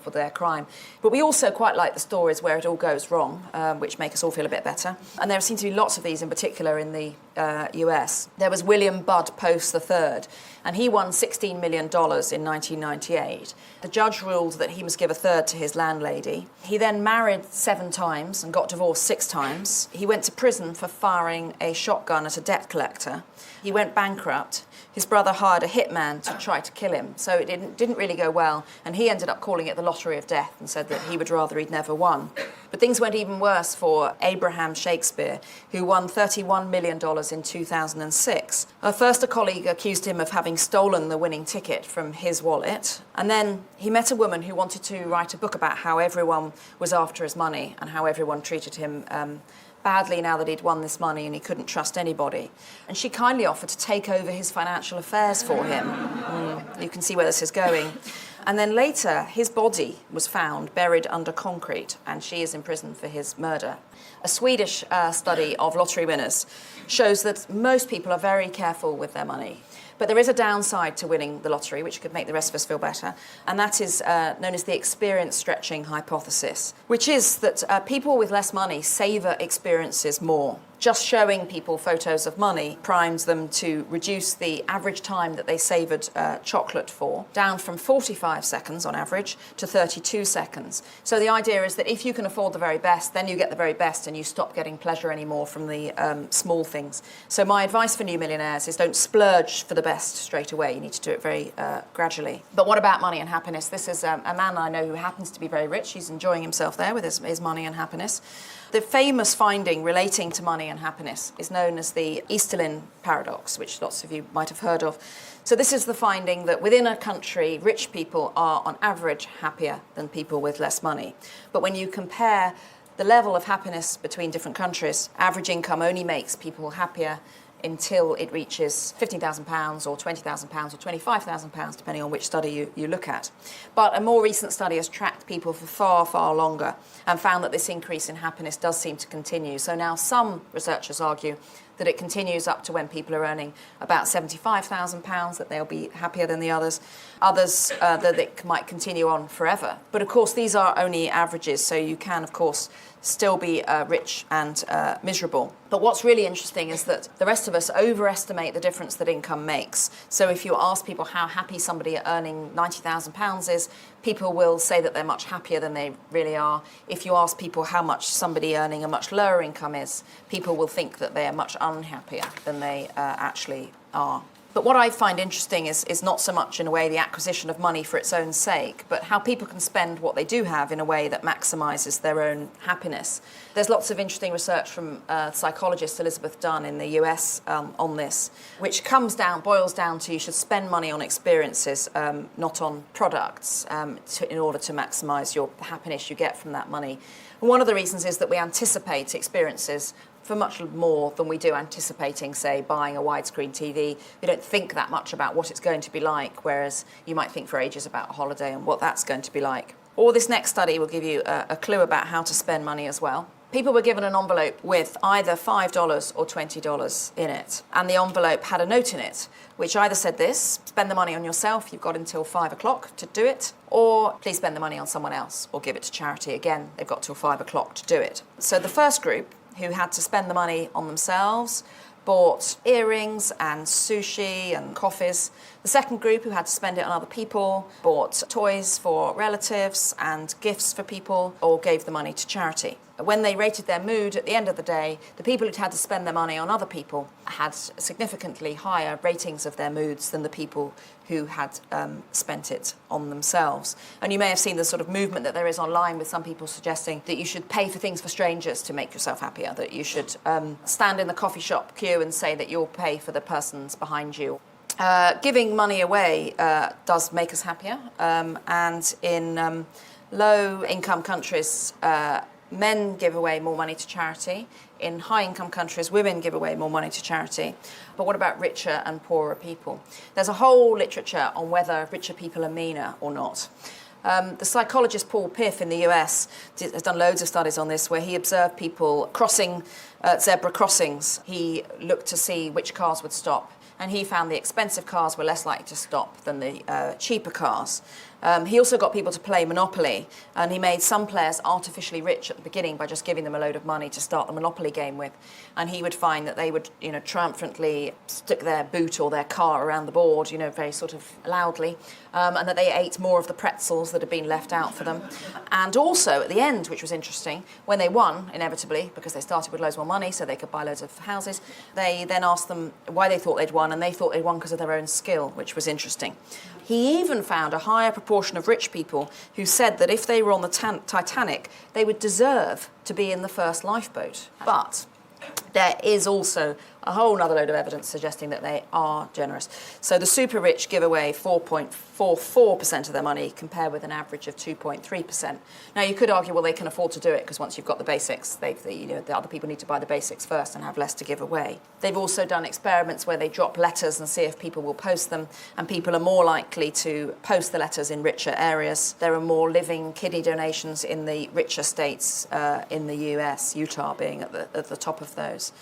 for their crime. But we also quite like the stories where it all goes wrong, which make us all feel a bit better. And there seem to be lots of these, in particular in the US. There was William Budd Post III, and he won $16 million in 1998. The judge ruled that he must give a third to his landlady. He then married 7 times and got divorced 6 times. He went to prison for firing a shotgun at a debt collector. He went bankrupt. His brother hired a hitman to try to kill him, so it didn't really go well, and he ended up calling it the lottery of death and said that he would rather he'd never won. But things went even worse for Abraham Shakespeare, who won $31 million in 2006. First, a colleague accused him of having stolen the winning ticket from his wallet, and then he met a woman who wanted to write a book about how everyone was after his money and how everyone treated him badly now that he'd won this money and he couldn't trust anybody. And she kindly offered to take over his financial affairs for him. You can see where this is going. And then later, his body was found buried under concrete, and she is in prison for his murder. A Swedish study of lottery winners shows that most people are very careful with their money. But there is a downside to winning the lottery, which could make the rest of us feel better, and that is known as the experience stretching hypothesis, which is that people with less money savour experiences more. Just showing people photos of money primes them to reduce the average time that they savoured chocolate for, down from 45 seconds on average to 32 seconds. So the idea is that if you can afford the very best, then you get the very best and you stop getting pleasure anymore from the small things. So my advice for new millionaires is don't splurge for the best straight away. You need to do it very gradually. But what about money and happiness? This is a man I know who happens to be very rich. He's enjoying himself there with his money and happiness. The famous finding relating to money and happiness is known as the Easterlin paradox, which lots of you might have heard of. So this is the finding that within a country, rich people are on average happier than people with less money. But when you compare the level of happiness between different countries, average income only makes people happier until it reaches £15,000 or £20,000 or £25,000, depending on which study you look at. But a more recent study has tracked people for far, far longer and found that this increase in happiness does seem to continue. So now some researchers argue that it continues up to when people are earning about £75,000, that they'll be happier than the others. Others, that it might continue on forever. But of course, these are only averages, so you can, of course, still be rich and miserable. But what's really interesting is that the rest of us overestimate the difference that income makes. So if you ask people how happy somebody earning £90,000 is, people will say that they're much happier than they really are. If you ask people how much somebody earning a much lower income is, people will think that they are much unhappier than they actually are. But what I find interesting is not so much, in a way, the acquisition of money for its own sake, but how people can spend what they do have in a way that maximises their own happiness. There's lots of interesting research from psychologist Elizabeth Dunn in the US on this, which boils down to you should spend money on experiences, not on products, in order to maximise the happiness you get from that money. And one of the reasons is that we anticipate experiences for much more than we do anticipating, say, buying a widescreen TV. We don't think that much about what it's going to be like, whereas you might think for ages about a holiday and what that's going to be like. Or this next study will give you a clue about how to spend money as well. People were given an envelope with either $5 or $20 in it, and the envelope had a note in it, which either said this: spend the money on yourself, you've got until 5 o'clock to do it, or please spend the money on someone else, or give it to charity. Again, they've got till 5 o'clock to do it. So the first group, who had to spend the money on themselves, bought earrings and sushi and coffees. The second group, who had to spend it on other people, bought toys for relatives and gifts for people, or gave the money to charity. When they rated their mood at the end of the day, the people who'd had to spend their money on other people had significantly higher ratings of their moods than the people who had spent it on themselves. And you may have seen the sort of movement that there is online with some people suggesting that you should pay for things for strangers to make yourself happier, that you should stand in the coffee shop queue and say that you'll pay for the persons behind you. Giving money away does make us happier, and in low-income countries, men give away more money to charity. In high-income countries, women give away more money to charity. But what about richer and poorer people? There's a whole literature on whether richer people are meaner or not. The psychologist Paul Piff in the US has done loads of studies on this, where he observed people crossing zebra crossings. He looked to see which cars would stop, and he found the expensive cars were less likely to stop than the cheaper cars. He also got people to play Monopoly, and he made some players artificially rich at the beginning by just giving them a load of money to start the Monopoly game with. And he would find that they would, triumphantly stick their boot or their car around the board, very sort of loudly, and that they ate more of the pretzels that had been left out for them. And also, at the end, which was interesting, when they won, inevitably, because they started with loads more money so they could buy loads of houses, they then asked them why they thought they'd won, and they thought they'd won because of their own skill, which was interesting. He even found a higher proportion of rich people who said that if they were on the Titanic, they would deserve to be in the first lifeboat. But there is also a whole other load of evidence suggesting that they are generous. So the super rich give away 4.44% of their money, compared with an average of 2.3%. Now, you could argue, well, they can afford to do it because once you've got the basics, the other people need to buy the basics first and have less to give away. They've also done experiments where they drop letters and see if people will post them, and people are more likely to post the letters in richer areas. There are more living kidney donations in the richer states in the US, Utah being at the top of those.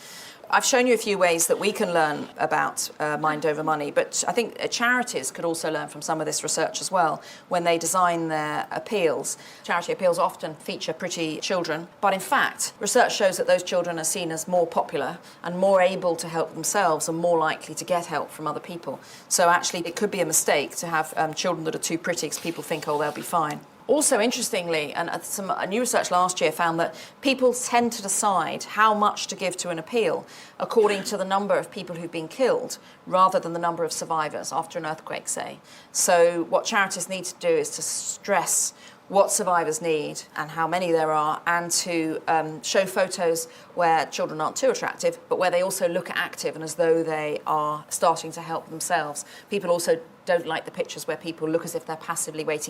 I've shown you a few ways that we can learn about mind over money, but I think charities could also learn from some of this research as well when they design their appeals. Charity appeals often feature pretty children, but in fact, research shows that those children are seen as more popular and more able to help themselves and more likely to get help from other people. So actually, it could be a mistake to have children that are too pretty because people think, oh, they'll be fine. Also, interestingly, and some new research last year found that people tend to decide how much to give to an appeal according to the number of people who've been killed rather than the number of survivors after an earthquake, say. So what charities need to do is to stress what survivors need and how many there are, and to show photos where children aren't too attractive, but where they also look active and as though they are starting to help themselves. People also don't like the pictures where people look as if they're passively waiting